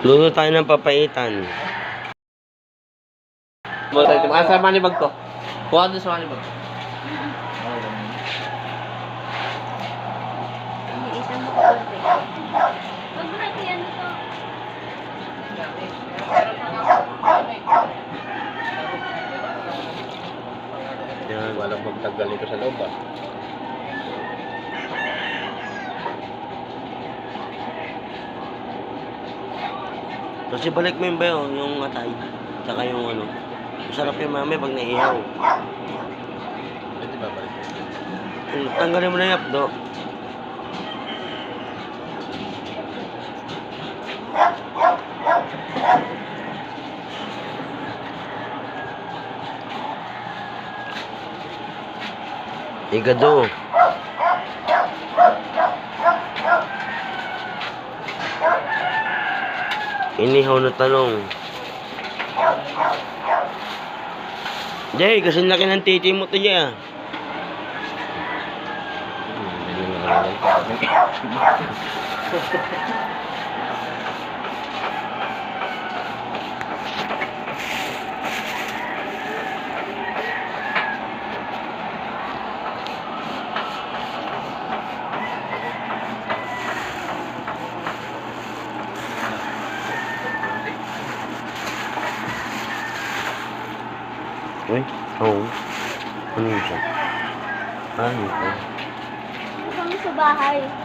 Luto tayo ng papaitan. Sa manibag ko. Kuha doon sa manibag. Iniisan mo konti. Huwag mo natin yan ito. Yan. Walang magtagal ito sa loob ah. Kasi balik mo yung atay. Tsaka yung ano. Masarap yung mami pag naihaw. Pwede ba balik? Tanggalin mo na yung apdo. Igado. Inihaw na talong. Jay, kasi laki ng titi mo to Jay. Uy, oo. Ano yun siya? Ano yun siya? Ano kami sa bahay?